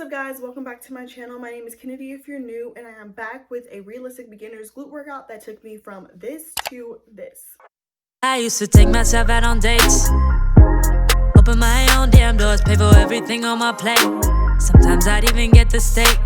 What's up guys, welcome back to my channel. My name is Kennedy if you're new, and I am back with a realistic beginner's glute workout that took me from this to this. I used to take myself out on dates, open my own damn doors, pay for everything on my plate. Sometimes I'd even get the steak.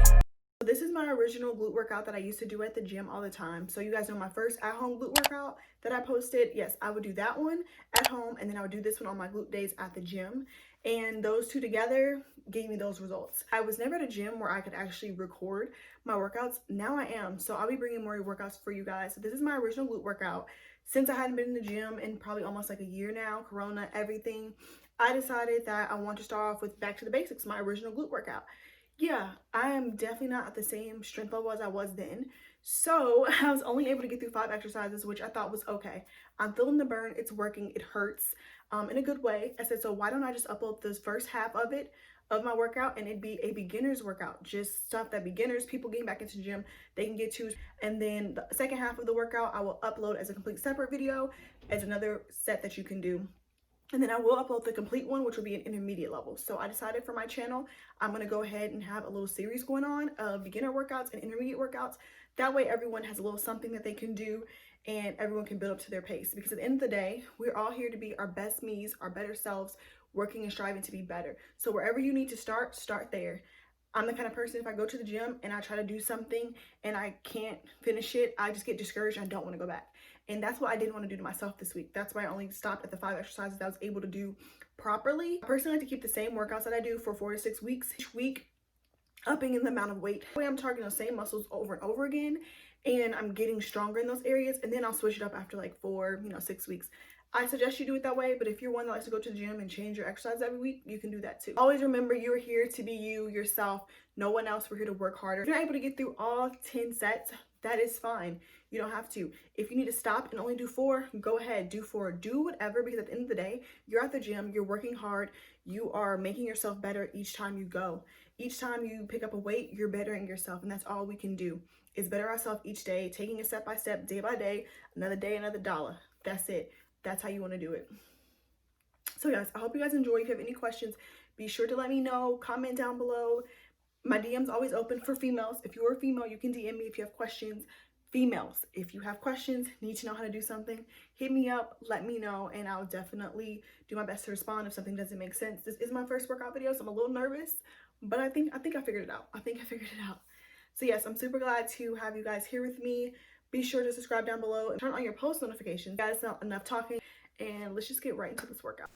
This is my original glute workout that I used to do at the gym all the time. So you guys know my first at-home glute workout that I posted. Yes, I would do that one at home, and then I would do this one on my glute days at the gym. And those two together gave me those results. I was never at a gym where I could actually record my workouts. Now I am. So I'll be bringing more workouts for you guys. So this is my original glute workout. Since I hadn't been in the gym in probably almost like a year now, Corona, everything, I decided that I want to start off with back to the basics, my original glute workout. Yeah, I am definitely not at the same strength level as I was then. So I was only able to get through 5 exercises, which I thought was okay. I'm feeling the burn, it's working, it hurts in a good way. I said, so why don't I just upload this first half of it, of my workout, and it'd be a beginner's workout, just stuff that beginners, people getting back into the gym, they can get to. And then the second half of the workout, I will upload as a complete separate video as another set that you can do. And then I will upload the complete one, which will be an intermediate level. So I decided for my channel, I'm going to go ahead and have a little series going on of beginner workouts and intermediate workouts. That way everyone has a little something that they can do and everyone can build up to their pace. Because at the end of the day, we're all here to be our best me's, our better selves, working and striving to be better. So wherever you need to start there. I'm the kind of person, if I go to the gym and I try to do something and I can't finish it, I just get discouraged and I don't want to go back. And that's what I didn't want to do to myself this week. That's why I only stopped at the 5 exercises that I was able to do properly. I personally like to keep the same workouts that I do for 4 to 6 weeks each week, upping in the amount of weight. That way I'm targeting those same muscles over and over again, and I'm getting stronger in those areas, and then I'll switch it up after like 4, 6 weeks. I suggest you do it that way, but if you're one that likes to go to the gym and change your exercise every week, you can do that too. Always remember, you're here to be you, yourself, no one else. We're here to work harder. If you're not able to get through all 10 sets, that is fine. You don't have to. If you need to stop and only do 4, go ahead, do 4, do whatever, because at the end of the day, you're at the gym, you're working hard, you are making yourself better each time you go. Each time you pick up a weight, you're bettering yourself, and that's all we can do is better ourselves each day, taking it step by step, day by day, another dollar. That's it. That's how you want to do it. So guys, I hope you guys enjoy. If you have any questions, be sure to let me know. Comment down below. My DM's always open for females. If you're a female, you can DM me if you have questions. Females, if you have questions, need to know how to do something, hit me up, let me know, and I'll definitely do my best to respond if something doesn't make sense. This is my first workout video, so I'm a little nervous, but I think I figured it out. I figured it out. So yes, I'm super glad to have you guys here with me. Be sure to subscribe down below and turn on your post notifications. Guys, not enough talking, and let's just get right into this workout.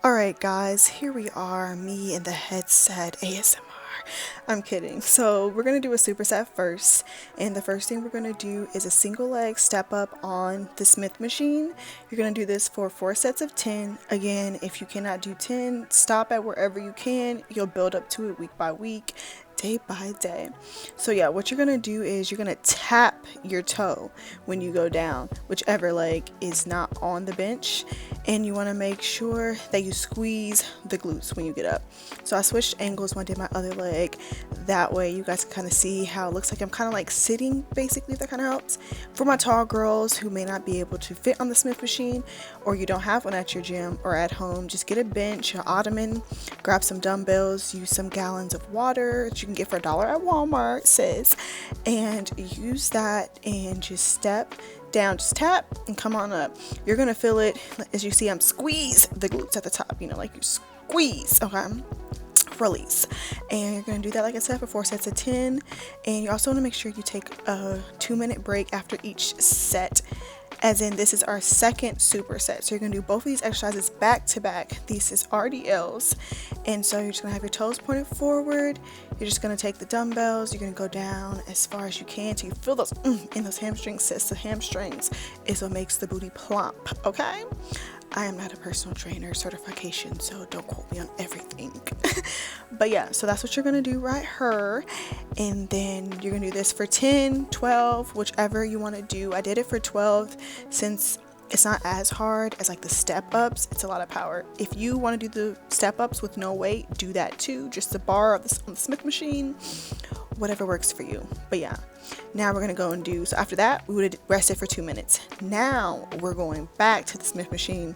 All right, guys, here we are, me in the headset ASMR. I'm kidding. So we're going to do a superset first, and the first thing we're going to do is a single leg step up on the Smith machine. You're going to do this for 4 sets of 10. Again, if you cannot do 10, stop at wherever you can. You'll build up to it week by week, day by day. So yeah, what you're gonna do is you're gonna tap your toe when you go down, whichever leg is not on the bench, and you want to make sure that you squeeze the glutes when you get up. So I switched angles when I did my other leg, that way you guys can kind of see how it looks like I'm kind of like sitting, basically, if that kind of helps. For my tall girls who may not be able to fit on the Smith machine, or you don't have one at your gym or at home, just get a bench, an ottoman, grab some dumbbells, use some gallons of water that you can get for $1 at Walmart, sis, and use that and just step down, just tap and come on up. You're gonna feel it. As you see, I'm squeeze the glutes at the top, like you squeeze, okay, release. And you're going to do that, like I said, for 4 sets of 10. And you also want to make sure you take a 2-minute break after each set, as in this is our second superset. So you're going to do both of these exercises back to back. These is RDLs, and so you're just going to have your toes pointed forward. You're just going to take the dumbbells, you're going to go down as far as you can till you feel those in those hamstrings, sis. The hamstrings is what makes the booty plump, okay? I am not a personal trainer certification, so don't quote me on everything. But yeah, so that's what you're gonna do right here. And then you're gonna do this for 10, 12, whichever you want to do. I did it for 12 since it's not as hard as like the step ups. It's a lot of power. If you want to do the step ups with no weight, do that too. Just the bar on the Smith machine, whatever works for you. But yeah, now we're gonna go and do, so after that we would have rested for 2 minutes. Now we're going back to the Smith machine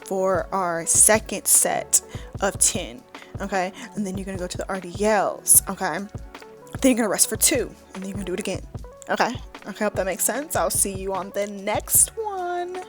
for our second set of 10. okay? And then you're gonna go to the RDLs, okay? Then you're gonna rest for 2, and then you're gonna do it again, okay? Okay, hope that makes sense. I'll see you on the next one.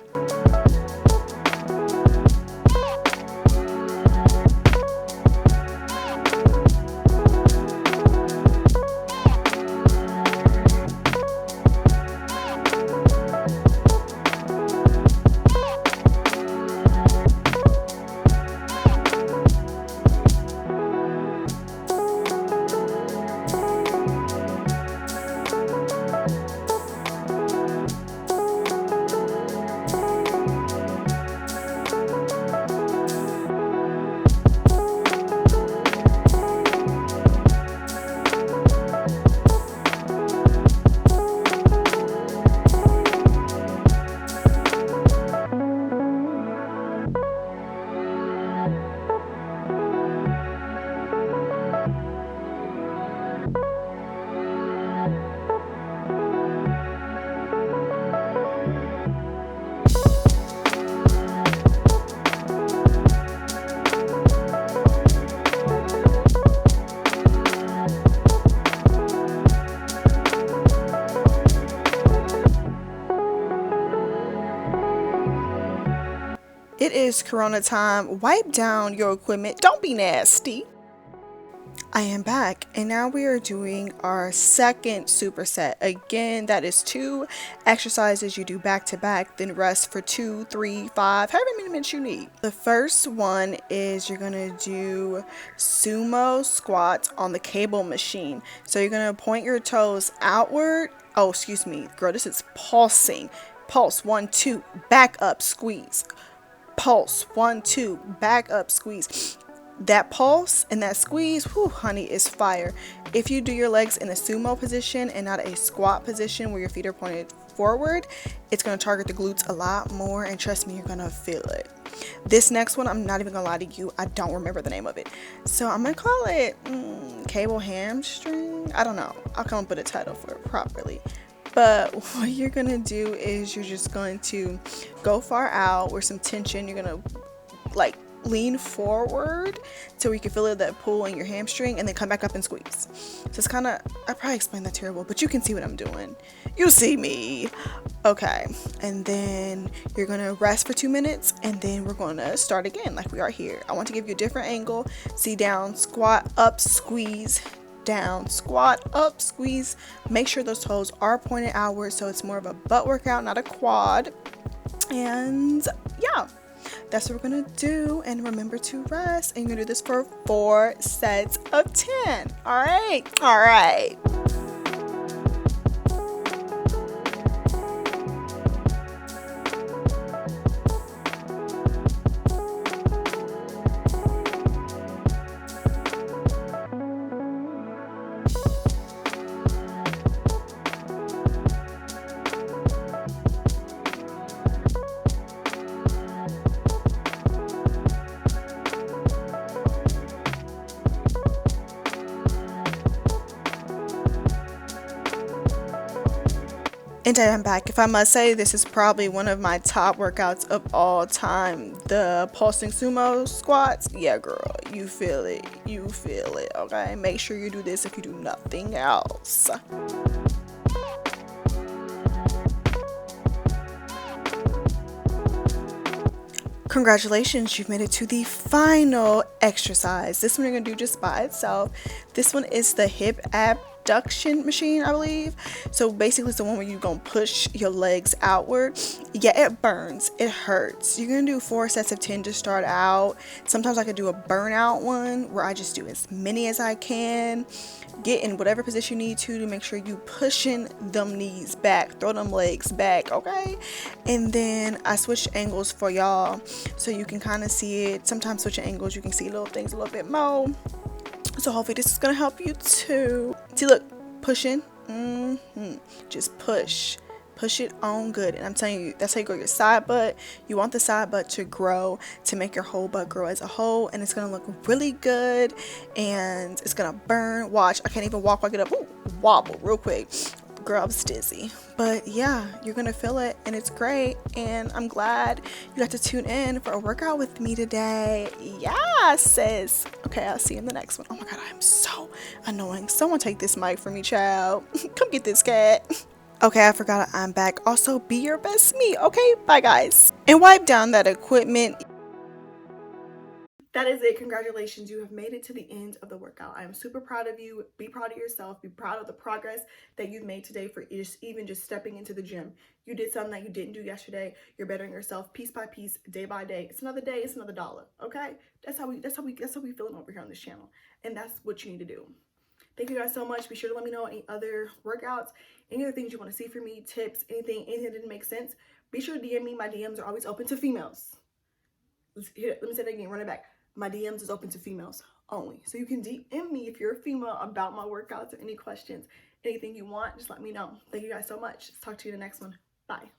It is Corona time. Wipe down your equipment. Don't be nasty. I am back, and now we are doing our second superset. Again, that is 2 exercises you do back to back, then rest for 2, 3, 5, however many minutes you need. The first one is you're gonna do sumo squats on the cable machine. So you're gonna point your toes outward. Oh, excuse me, girl, this is pulsing. Pulse, 1, 2, back up, squeeze. Pulse, 1, 2, back up, squeeze. That pulse and that squeeze, whew, honey, is fire. If you do your legs in a sumo position and not a squat position where your feet are pointed forward, it's going to target the glutes a lot more, and trust me, you're going to feel it. This next one, I'm not even going to lie to you, I don't remember the name of it. So I'm going to call it cable hamstring. I don't know. I'll come up with a title for it properly. But what you're going to do is you're just going to go far out with some tension. You're going to like lean forward so you can feel that pull in your hamstring, and then come back up and squeeze. So it's kind of, I probably explained that terrible, but you can see what I'm doing. You see me. Okay. And then you're going to rest for 2 minutes, and then we're going to start again like we are here. I want to give you a different angle. See, down, squat, up, squeeze, down, squat, up, squeeze. Make sure those toes are pointed outward so it's more of a butt workout, not a quad. And yeah, that's what we're gonna do. And remember to rest, and you're gonna do this for 4 sets of 10. All right. And I am back. If I must say, this is probably one of my top workouts of all time. The pulsing sumo squats. Yeah, girl, you feel it. You feel it, okay? Make sure you do this if you do nothing else. Congratulations, you've made it to the final exercise. This one you're gonna do just by itself. This one is the hip abduction machine, I believe. So basically it's the one where you're gonna push your legs outward. Yeah, it burns, it hurts. You're gonna do 4 sets of 10 to start out. Sometimes I could do a burnout one where I just do as many as I can. Get in whatever position you need to make sure you pushing them knees back, throw them legs back, okay? And then I switch angles for y'all so you can kind of see it. Sometimes switching angles you can see little things a little bit more. So hopefully this is gonna help you too. See, look, pushing. Just push it on good. And I'm telling you, that's how you grow your side butt. You want the side butt to grow, to make your whole butt grow as a whole, and it's gonna look really good, and it's gonna burn. Watch, I can't even walk. I get up, ooh, wobble real quick. girl, I was dizzy. But yeah, you're gonna feel it and it's great. And I'm glad you got to tune in for a workout with me today. Yeah, sis. Okay, I'll see you in the next one. Oh my god, I'm so annoying. Someone take this mic from me, child. Come get this cat. Okay, I forgot I'm back. Also, be your best me. Okay, bye guys. And wipe down that equipment. That is it. Congratulations. You have made it to the end of the workout. I am super proud of you. Be proud of yourself. Be proud of the progress that you've made today for even just stepping into the gym. You did something that you didn't do yesterday. You're bettering yourself piece by piece, day by day. It's another day, it's another dollar. Okay? That's how we feeling over here on this channel. And that's what you need to do. Thank you guys so much. Be sure to let me know any other workouts, any other things you want to see from me, tips, anything that didn't make sense. Be sure to DM me. My DMs are always open to females. Let me say that again, run it back. My DMs is open to females only. So you can DM me if you're a female about my workouts or any questions, anything you want, just let me know. Thank you guys so much. Talk to you in the next one. Bye.